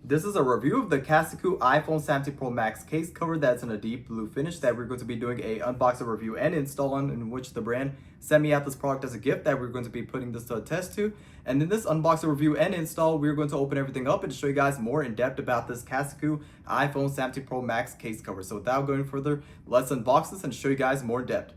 This is a review of the CASEKOO iPhone 17 Pro Max case cover that's in a deep blue finish that we're going to be doing a unboxing review and install on, in which the brand sent me out this product as a gift that we're going to be putting this to a test to. And in this unboxing review and install, we're going to open everything up and show you guys more in depth about this CASEKOO iPhone 17 Pro Max case cover. So without going further, let's unbox this and show you guys more in depth.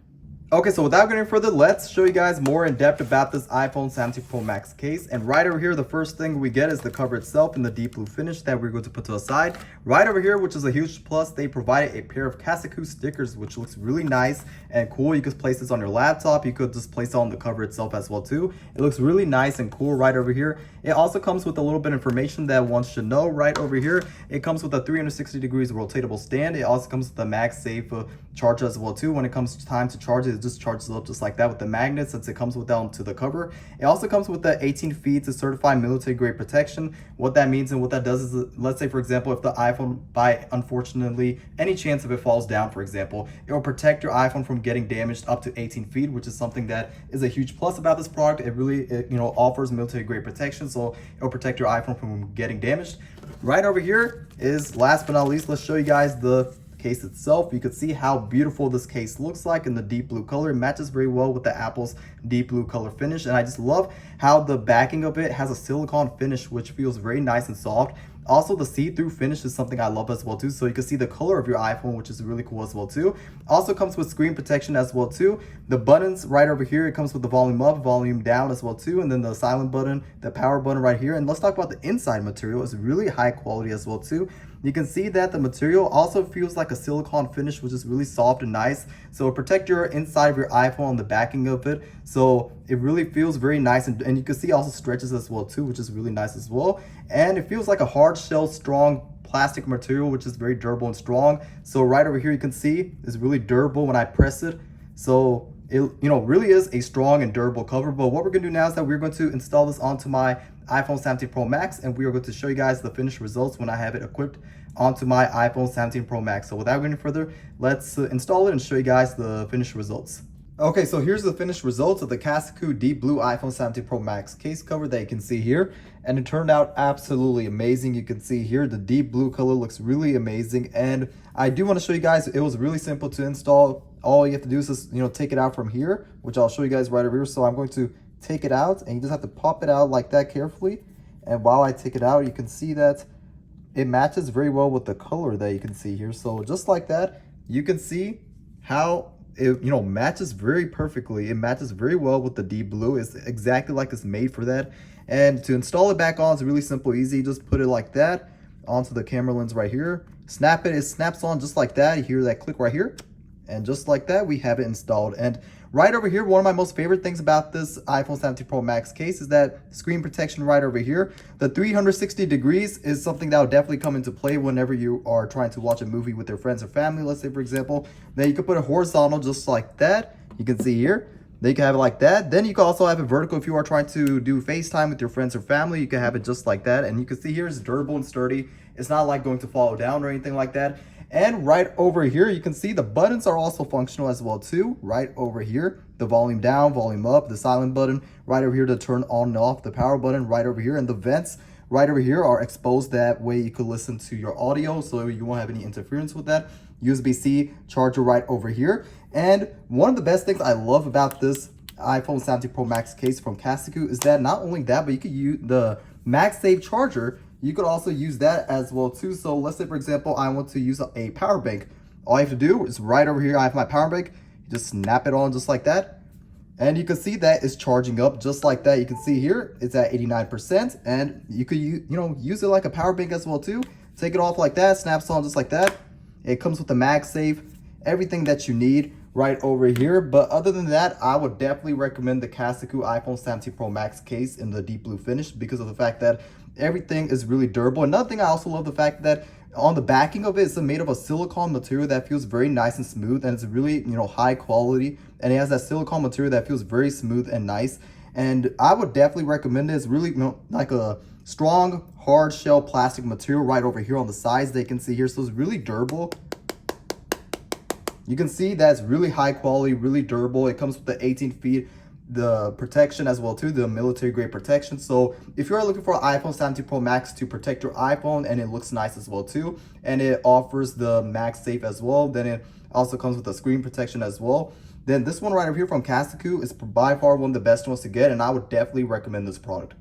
Okay, so without going further, let's show you guys more in depth about this iPhone 17 Pro Max case. And right over here, the first thing we get is the cover itself in the deep blue finish that we're going to put to the side. Right over here, which is a huge plus, they provided a pair of CASEKOO stickers, which looks really nice and cool. You could place this on your laptop. You could just place it on the cover itself as well too. It looks really nice and cool right over here. It also comes with a little bit of information that one should know right over here. It comes with a 360 degrees rotatable stand. It also comes with the MagSafe charger as well too. When it comes to time to charge it, just charges up just like that with the magnet, since it comes with down to the cover. It also comes with the 18 feet to certified military grade protection. What that means and what that does is, let's say for example, if the iPhone by unfortunately any chance if it falls down, for example, it will protect your iPhone from getting damaged up to 18 feet, which is something that is a huge plus about this product. It really offers military grade protection, so it will protect your iPhone from getting damaged. Right over here is, last but not least, let's show you guys the case itself. You can see how beautiful this case looks like in the deep blue color. It matches very well with the Apple's deep blue color finish, and I just love how the backing of it has a silicone finish which feels very nice and soft. Also, the see-through finish is something I love as well too, so you can see the color of your iPhone, which is really cool as well too. Also comes with screen protection as well too. The buttons right over here, it comes with the volume up, volume down as well too, and then the silent button, the power button right here. And let's talk about the inside material. It's really high quality as well too. You can see that the material also feels like a silicone finish, which is really soft and nice. So it protect your inside of your iPhone on the backing of it. So it really feels very nice, and you can see also stretches as well too, which is really nice as well. And it feels like a hard shell, strong plastic material, which is very durable and strong. So right over here, you can see it's really durable when I press it. So it really is a strong and durable cover. But what we're gonna do now is that we're going to install this onto my iPhone 17 Pro Max, and we are going to show you guys the finished results when I have it equipped onto my iPhone 17 Pro Max. So without going any further, let's install it and show you guys the finished results. Okay, so here's the finished results of the CASEKOO Deep Blue iPhone 17 Pro Max case cover that you can see here, and it turned out absolutely amazing. You can see here the deep blue color looks really amazing, and I do want to show you guys it was really simple to install. All you have to do is just take it out from here, which I'll show you guys right over here. So I'm going to take it out, and you just have to pop it out like that carefully. And while I take it out, you can see that it matches very well with the color that you can see here. So just like that, you can see how it matches very perfectly. It matches very well with the deep blue. It's exactly like it's made for that. And to install it back on, it's really simple, easy. Just put it like that onto the camera lens right here. Snap it. It snaps on just like that. You hear that click right here. And just like that, we have it installed. And right over here, one of my most favorite things about this iPhone 17 Pro Max case is that screen protection right over here. The 360 degrees is something that will definitely come into play whenever you are trying to watch a movie with your friends or family, let's say for example. Then you can put it horizontal just like that. You can see here. Then you can have it like that. Then you can also have it vertical if you are trying to do FaceTime with your friends or family. You can have it just like that. And you can see here it's durable and sturdy. It's not like going to fall down or anything like that. And right over here, you can see the buttons are also functional as well too. Right over here, the volume down, volume up, the silent button, right over here to turn on and off, the power button right over here, and the vents right over here are exposed. That way you could listen to your audio, so you won't have any interference with that. USB-C charger right over here. And one of the best things I love about this iPhone 17 Pro Max case from CASEKOO is that not only that, but you could use the MagSafe charger. You could also use that as well too. So let's say for example, I want to use a power bank. All I have to do is right over here, I have my power bank. You just snap it on just like that. And you can see that it's charging up just like that. You can see here, it's at 89%. And you could use it like a power bank as well too. Take it off like that, snaps on just like that. It comes with the MagSafe, everything that you need right over here. But other than that, I would definitely recommend the CASEKOO iPhone 17 Pro Max case in the deep blue finish because of the fact that everything is really durable. Another thing, I also love the fact that on the backing of it, it's made of a silicone material that feels very nice and smooth, and it's really high quality, and it has that silicone material that feels very smooth and nice. And I would definitely recommend it. It's really like a strong hard shell plastic material right over here on the sides that you can see here. So it's really durable. You can see that's really high quality, really durable. It comes with the 18 feet the protection as well too, the military grade protection. So if you're looking for an iPhone 17 Pro Max to protect your iPhone, and it looks nice as well too, and it offers the MagSafe as well, then it also comes with a screen protection as well, then this one right over here from CASEKOO is by far one of the best ones to get, and I would definitely recommend this product.